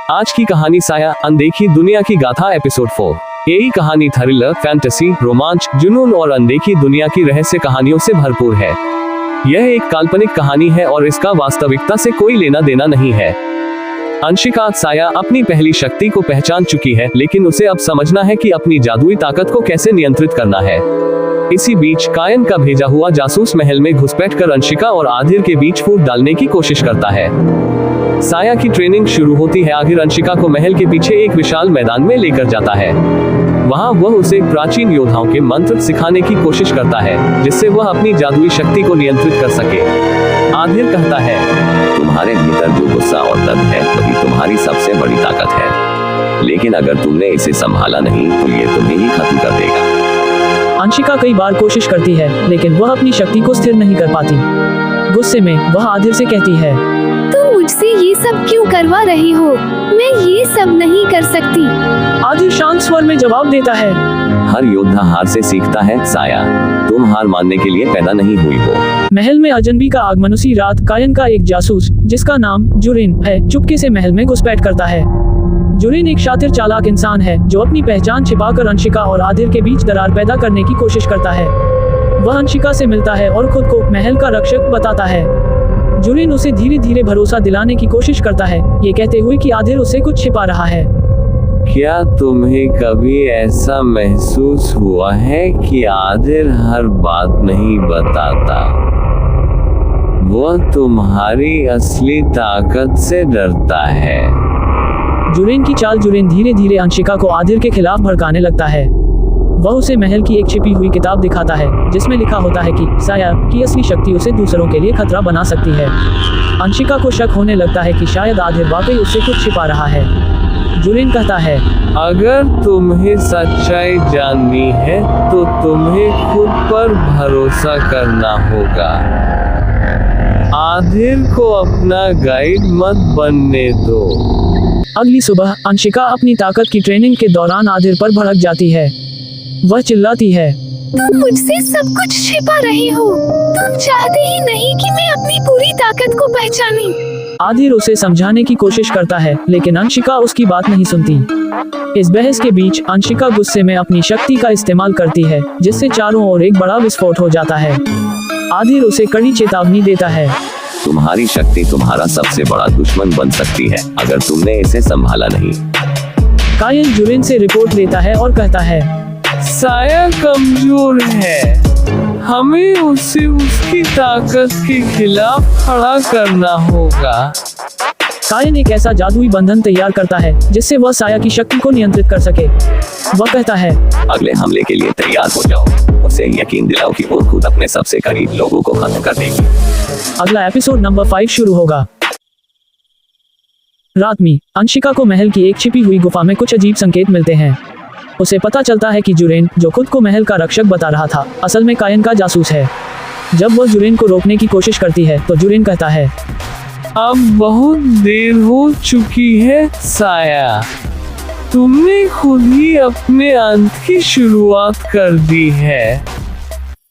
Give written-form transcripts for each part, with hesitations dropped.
आज की कहानी साया अनदेखी दुनिया की गाथा एपिसोड 4। यही कहानी थ्रिलर, फैंटेसी, रोमांच, जुनून और अनदेखी दुनिया की रहस्य कहानियों से भरपूर है। यह एक काल्पनिक कहानी है और इसका वास्तविकता से कोई लेना देना नहीं है। अंशिका साया अपनी पहली शक्ति को पहचान चुकी है, लेकिन उसे अब समझना है कि अपनी जादुई ताकत को कैसे नियंत्रित करना है। इसी बीच कायन का भेजा हुआ जासूस महल में घुसपैठकर अंशिका और आधिर के बीच फूट डालने की कोशिश करता है। साया की ट्रेनिंग शुरू होती है। आधिर अंशिका को महल के पीछे एक विशाल मैदान में लेकर जाता है। वहाँ वह उसे प्राचीन योद्धाओं के मंत्र सिखाने की कोशिश करता है, जिससे वह अपनी जादुई शक्ति को नियंत्रित कर सके। आधिर कहता है, तुम्हारे भीतर जो गुस्सा और दर्द है वही तुम्हारी सबसे बड़ी ताकत है, लेकिन अगर तुमने इसे संभाला नहीं तो ये तुम्हें ही खत्म कर देगा। अंशिका कई बार कोशिश करती है, लेकिन वह अपनी शक्ति को स्थिर नहीं कर पाती। गुस्से में वह आधिर से कहती है, तुम मुझसे ये सब क्यों करवा रही हो? मैं ये सब नहीं कर सकती। आधिर शांत स्वर में जवाब देता है, हर योद्धा हार से सीखता है साया, तुम हार मानने के लिए पैदा नहीं हुई हो। महल में अजनबी का आगमन उसी रात कायन का एक जासूस, जिसका नाम जुरिन है, चुपके से महल में घुसपैठ करता है। जुरिन एक शातिर चालाक इंसान है जो अपनी पहचान छिपाकर अंशिका और आधिर के बीच दरार पैदा करने की कोशिश करता है। वह अंशिका से मिलता है और खुद को महल का रक्षक बताता है। जुरिन उसे धीरे धीरे भरोसा दिलाने की कोशिश करता है, ये कहते हुए कि आधिर उससे कुछ छिपा रहा है। क्या तुम्हें कभी ऐसा महसूस हुआ है कि आधिर हर बात नहीं बताता? वह तुम्हारी असली ताकत से डरता है। जुरिन की चाल। जुरिन धीरे धीरे अंशिका को आधिर के खिलाफ भड़काने लगता है। वह उसे महल की एक छिपी हुई किताब दिखाता है, जिसमें लिखा होता है कि साया की असली शक्ति उसे दूसरों के लिए खतरा बना सकती है। अंशिका को शक होने लगता है कि शायद आधिर वाकई उससे कुछ छिपा रहा है। जुरिन कहता है, अगर तुम्हें सच्चाई जाननी है तो तुम्हें खुद पर भरोसा करना होगा। आधिर को अपना गाइड मत बनने दो। अगली सुबह अंशिका अपनी ताकत की ट्रेनिंग के दौरान आधिर पर भड़क जाती है। वह चिल्लाती है, तुम मुझसे सब कुछ छिपा रही हो। तुम चाहते ही नहीं कि मैं अपनी पूरी ताकत को पहचानी। आधिर उसे समझाने की कोशिश करता है, लेकिन अंशिका उसकी बात नहीं सुनती। इस बहस के बीच अंशिका गुस्से में अपनी शक्ति का इस्तेमाल करती है, जिससे चारों ओर एक बड़ा विस्फोट हो जाता है। आधिर उसे कड़ी चेतावनी देता है, तुम्हारी शक्ति तुम्हारा सबसे बड़ा दुश्मन बन सकती है अगर तुमने इसे संभाला नहीं। कायन जुरिन से रिपोर्ट लेता है और कहता है, साया कमजोर है, हमें उसे उसकी ताकत के खिलाफ खड़ा करना होगा। कायन एक ऐसा जादुई बंधन तैयार करता है जिससे वह साया की शक्ति को नियंत्रित कर सके। वह कहता है, अगले हमले के लिए तैयार हो जाओ, उसे यकीन दिलाओ कि वो खुद अपने सबसे करीब लोगों को खत्म कर देगी। अगला एपिसोड नंबर 5 शुरू होगा। रात में अंशिका को महल की एक छिपी हुई गुफा में कुछ अजीब संकेत मिलते हैं। उसे पता चलता है कि जुरिन, जो खुद को महल का रक्षक बता रहा था, असल में कायन का जासूस है। जब वह जुरिन को रोकने की कोशिश करती है तो जुरिन कहता है, अब बहुत देर हो चुकी है साया, तुमने खुद ही अपने अंत की शुरुआत कर दी है।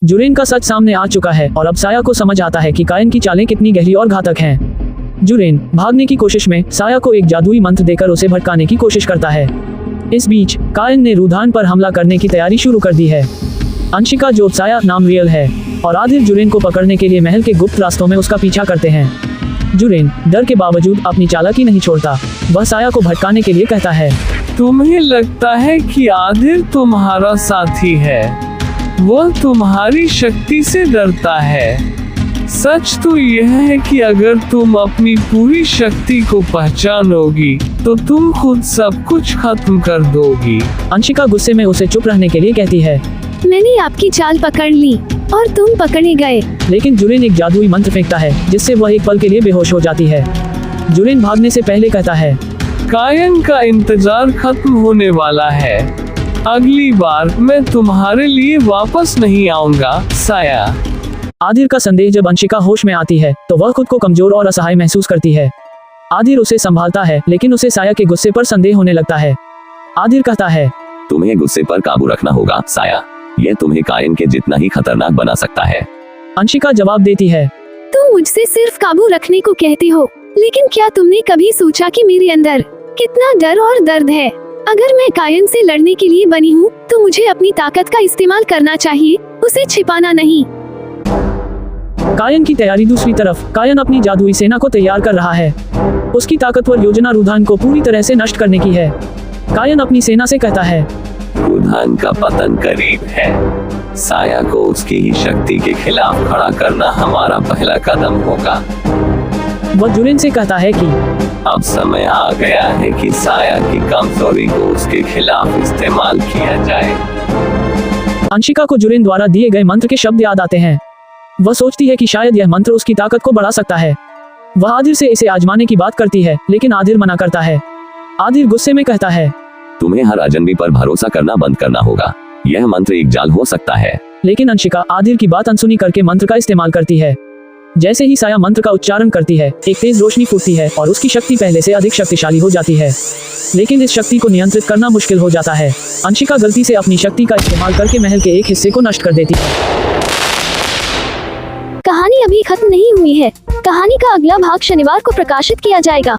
जुरिन का सच सामने आ चुका है और अब साया को समझ आता है कि कायन की चालें कितनी गहरी और घातक हैं। जुरिन भागने की कोशिश में साया को एक जादुई मंत्र देकर उसे भटकाने की कोशिश करता है। इस बीच कायन ने रुधान पर हमला करने की तैयारी शुरू कर दी है। अंशिका, जो साया नाम रियल है, और आधिर जुरिन को पकड़ने के लिए महल के गुप्त रास्तों में उसका पीछा करते हैं। जुरिन डर के बावजूद अपनी चालाकी नहीं छोड़ता। वह साया को भटकाने के लिए कहता है, तुम्हें लगता है कि आधिर तुम्हारा साथी है, वह तुम्हारी शक्ति से डरता है। सच तो यह है कि अगर तुम अपनी पूरी शक्ति को पहचानोगी तो तुम खुद सब कुछ खत्म कर दोगी। अंशिका गुस्से में उसे चुप रहने के लिए कहती है, मैंने आपकी चाल पकड़ ली और तुम पकड़े गए। लेकिन जुरिन एक जादुई मंत्र फेंकता है, जिससे वह एक पल के लिए बेहोश हो जाती है। जुरिन भागने से पहले कहता है, कायन का इंतजार खत्म होने वाला है, अगली बार मैं तुम्हारे लिए वापस नहीं आऊंगा साया। आधिर का संदेह। जब अंशिका होश में आती है तो वह खुद को कमजोर और असहाय महसूस करती है। आधिर उसे संभालता है, लेकिन उसे साया के गुस्से पर संदेह होने लगता है। आधिर कहता है, तुम्हें गुस्से पर काबू रखना होगा साया, यह तुम्हें कायन के जितना ही खतरनाक बना सकता है। अंशिका जवाब देती है, तुम मुझसे सिर्फ काबू रखने को कहते हो, लेकिन क्या तुमने कभी सोचा कि मेरे अंदर कितना डर और दर्द है। अगर मैं कायन से लड़ने के लिए बनी हूँ तो मुझे अपनी ताकत का इस्तेमाल करना चाहिए, उसे छिपाना नहीं। कायन की तैयारी। दूसरी तरफ कायन अपनी जादुई सेना को तैयार कर रहा है। उसकी ताकतवर योजना रुधान को पूरी तरह से नष्ट करने की है। कायन अपनी सेना से कहता है, रुधान का पतन करीब है। साया को उसकी ही शक्ति के खिलाफ खड़ा करना हमारा पहला कदम होगा। वह जुरेन से कहता है कि अब समय आ गया है कि साया की कमजोरी को उसके खिलाफ इस्तेमाल किया जाए। अंशिका को जुरेन द्वारा दिए गए मंत्र के शब्द याद आते हैं। वह सोचती है कि शायद यह मंत्र उसकी ताकत को बढ़ा सकता है। वह आदिर से इसे आजमाने की बात करती है, लेकिन आदिर मना करता है। आदिर गुस्से में कहता है, तुम्हें हर अजनबी पर भरोसा करना बंद करना होगा। यह मंत्र एक जाल हो सकता है। लेकिन अंशिका आदिर की बात अनसुनी करके मंत्र का इस्तेमाल करती है। जैसे ही साया मंत्र का उच्चारण करती है, एक तेज रोशनी फूटती है और उसकी शक्ति पहले से अधिक शक्तिशाली हो जाती है। लेकिन इस शक्ति को नियंत्रित करना मुश्किल हो जाता है। अंशिका गलती से अपनी शक्ति का इस्तेमाल करके महल के एक हिस्से को नष्ट कर देती है। कहानी अभी खत्म नहीं हुई है। कहानी का अगला भाग शनिवार को प्रकाशित किया जाएगा।